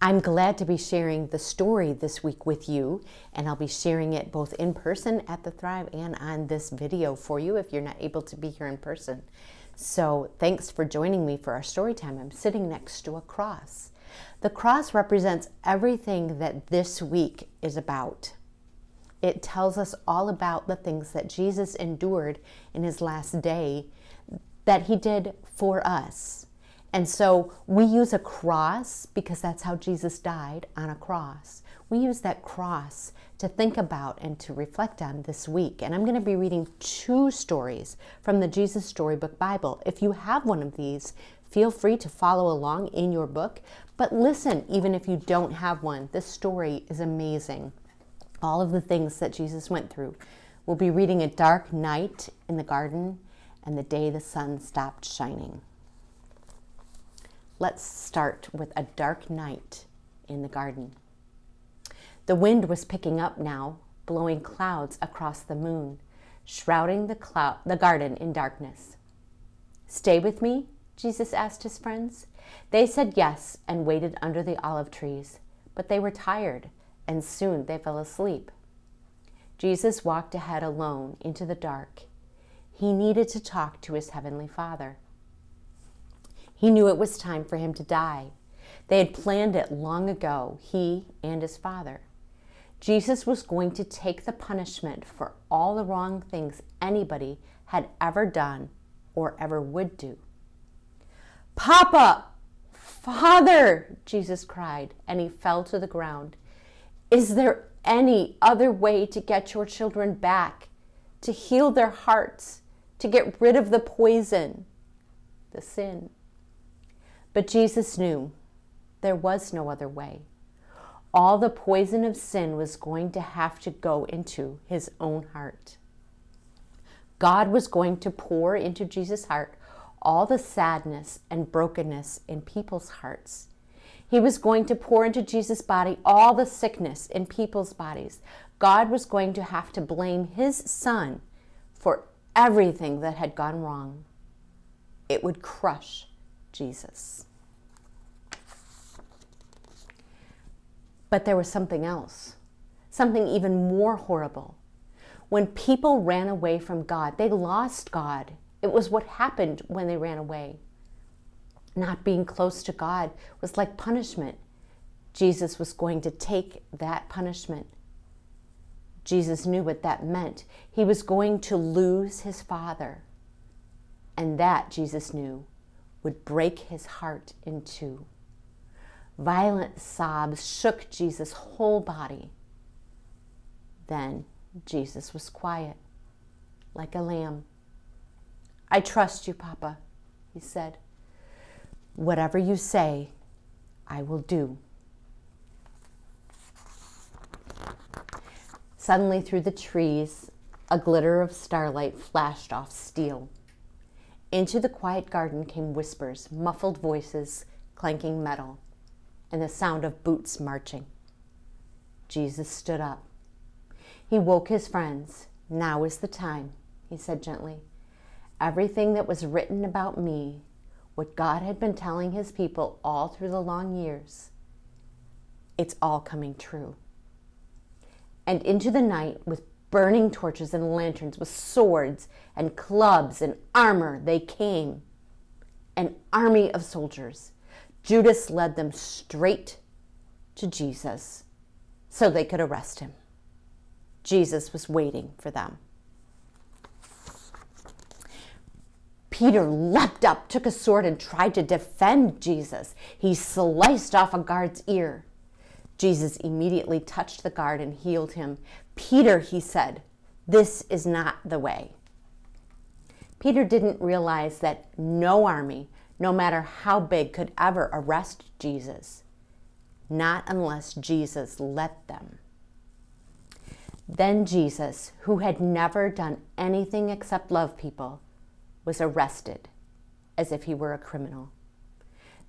I'm glad to be sharing the story this week with you, and I'll be sharing it both in person at the Thrive and on this video for you if you're not able to be here in person. So thanks for joining me for our story time. I'm sitting next to a cross. The cross represents everything that this week is about. It tells us all about the things that Jesus endured in his last day that he did for us. And so we use a cross because that's how Jesus died, on a cross. We use that cross to think about and to reflect on this week. And I'm going to be reading 2 stories from the Jesus Storybook Bible. If you have one of these, feel free to follow along in your book. But listen, even if you don't have one, this story is amazing. All of the things that Jesus went through. We'll be reading a dark night in the garden and the day the sun stopped shining. Let's start with a dark night in the garden. The wind was picking up now, blowing clouds across the moon, shrouding the garden in darkness. "Stay with me?" Jesus asked his friends. They said yes and waited under the olive trees, but they were tired, and soon they fell asleep. Jesus walked ahead alone into the dark. He needed to talk to his heavenly Father. He knew it was time for him to die. They had planned it long ago, he and his Father. Jesus was going to take the punishment for all the wrong things anybody had ever done or ever would do. "Papa! Father!" Jesus cried, and he fell to the ground. "Is there any other way to get your children back, to heal their hearts, to get rid of the poison, the sin?" But Jesus knew there was no other way. All the poison of sin was going to have to go into his own heart. God was going to pour into Jesus' heart all the sadness and brokenness in people's hearts. He was going to pour into Jesus' body all the sickness in people's bodies. God was going to have to blame his Son for everything that had gone wrong. It would crush Jesus. But there was something else, something even more horrible. When people ran away from God, they lost God. It was what happened when they ran away. Not being close to God was like punishment. Jesus was going to take that punishment. Jesus knew what that meant. He was going to lose his Father. And that, Jesus knew, would break his heart in two. Violent sobs shook Jesus' whole body. Then Jesus was quiet, like a lamb. "I trust you, Papa," he said. "Whatever you say, I will do." Suddenly through the trees, a glitter of starlight flashed off steel. Into the quiet garden came whispers, muffled voices, clanking metal, and the sound of boots marching. Jesus stood up. He woke his friends. "Now is the time," he said gently. "Everything that was written about me, what God had been telling his people all through the long years, it's all coming true." And into the night, with burning torches and lanterns, with swords and clubs and armor, they came. An army of soldiers. Judas led them straight to Jesus so they could arrest him. Jesus was waiting for them. Peter leapt up, took a sword, and tried to defend Jesus. He sliced off a guard's ear. Jesus immediately touched the guard and healed him. "Peter," he said, "this is not the way." Peter didn't realize that no army, no matter how big, could ever arrest Jesus. Not unless Jesus let them. Then Jesus, who had never done anything except love people, was arrested as if he were a criminal.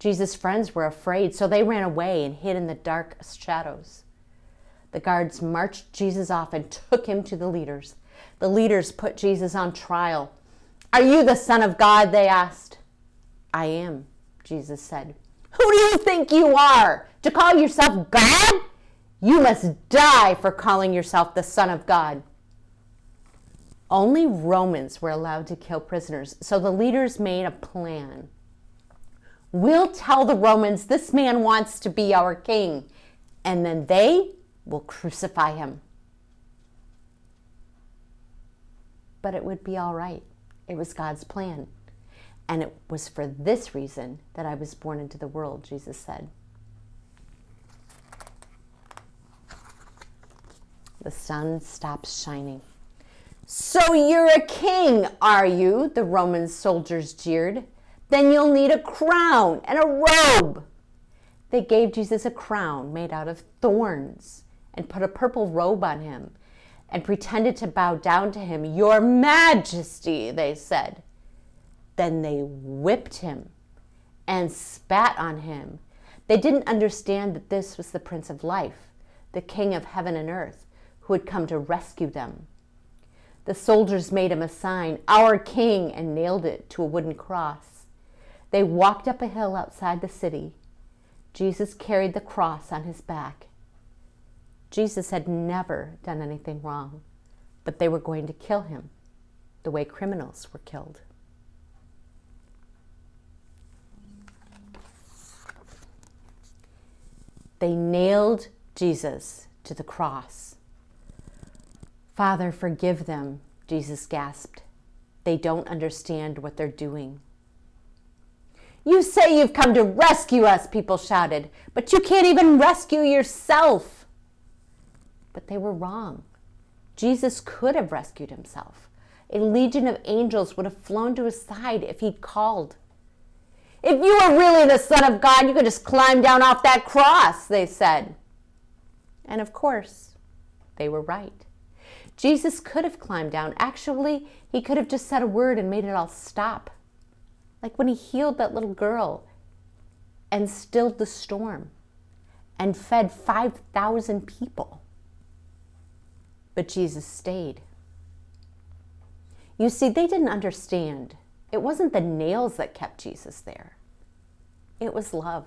Jesus' friends were afraid, so they ran away and hid in the dark shadows. The guards marched Jesus off and took him to the leaders. The leaders put Jesus on trial. "Are you the Son of God?" they asked. "I am," Jesus said. Who do you think you are to call yourself God? You must die for calling yourself the Son of God. Only Romans were allowed to kill prisoners, so the leaders made a plan. We'll tell the Romans this man wants to be our king, and then they will crucify him. But it would be all right. It was God's plan. And it was for this reason that I was born into the world, Jesus said. The sun stops shining. So you're a king, are you? The Roman soldiers jeered. Then you'll need a crown and a robe. They gave Jesus a crown made out of thorns and put a purple robe on him and pretended to bow down to him. Your Majesty, they said. Then they whipped him and spat on him. They didn't understand that this was the Prince of Life, the King of heaven and earth, who had come to rescue them. The soldiers made him a sign, our king, and nailed it to a wooden cross. They walked up a hill outside the city. Jesus carried the cross on his back. Jesus had never done anything wrong, but they were going to kill him the way criminals were killed. They nailed Jesus to the cross. Father, forgive them, Jesus gasped. They don't understand what they're doing. You say you've come to rescue us, people shouted, but you can't even rescue yourself. But they were wrong. Jesus could have rescued himself. A legion of angels would have flown to his side if he'd called. If you were really the Son of God, you could just climb down off that cross, they said. And of course, they were right. Jesus could have climbed down. Actually, he could have just said a word and made it all stop. Like when he healed that little girl and stilled the storm and fed 5,000 people. But Jesus stayed. You see, they didn't understand. It wasn't the nails that kept Jesus there. It was love.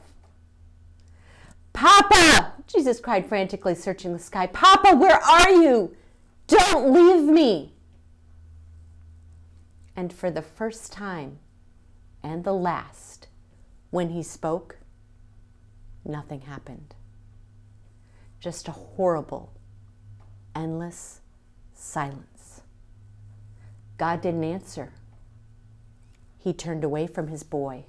Papa! Jesus cried frantically, searching the sky. Papa, where are you? Don't leave me! And for the first time and the last, when he spoke, nothing happened. Just a horrible, endless silence. God didn't answer. He turned away from his boy.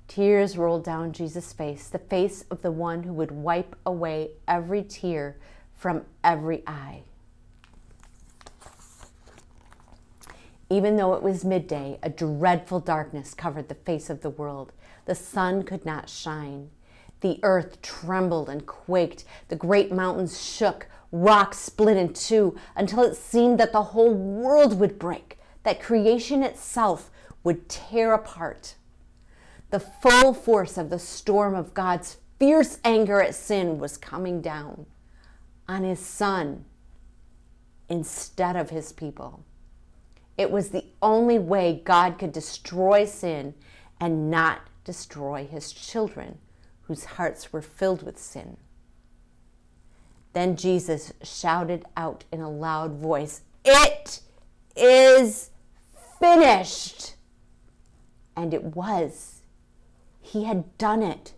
Tears rolled down Jesus' face, the face of the one who would wipe away every tear from every eye. Even though it was midday, a dreadful darkness covered the face of the world. The sun could not shine. The earth trembled and quaked. The great mountains shook. Rocks split in two until it seemed that the whole world would break, that creation itself would tear apart. The full force of the storm of God's fierce anger at sin was coming down on his Son instead of his people. It was the only way God could destroy sin and not destroy his children, whose hearts were filled with sin. Then Jesus shouted out in a loud voice, "It is finished!" And it was. He had done it.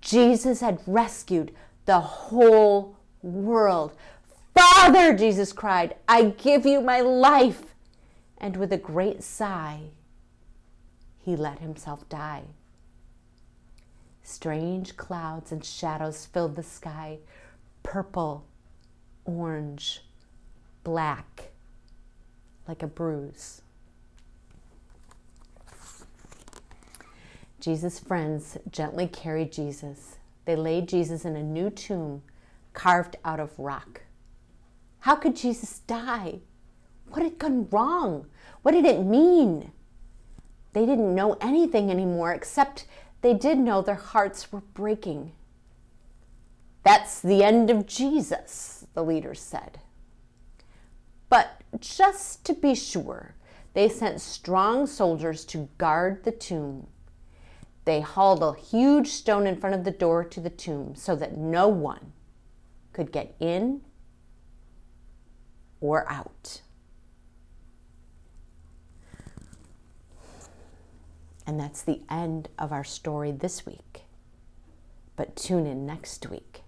Jesus had rescued the whole world. "Father," Jesus cried, "I give you my life." And with a great sigh, he let himself die. Strange clouds and shadows filled the sky, purple, orange, black, like a bruise. Jesus' friends gently carried Jesus. They laid Jesus in a new tomb carved out of rock. How could Jesus die? What had gone wrong? What did it mean? They didn't know anything anymore, except they did know their hearts were breaking. "That's the end of Jesus," the leaders said. But just to be sure, they sent strong soldiers to guard the tomb. they hauled a huge stone in front of the door to the tomb so that no one could get in or out. And that's the end of our story this week. But tune in next week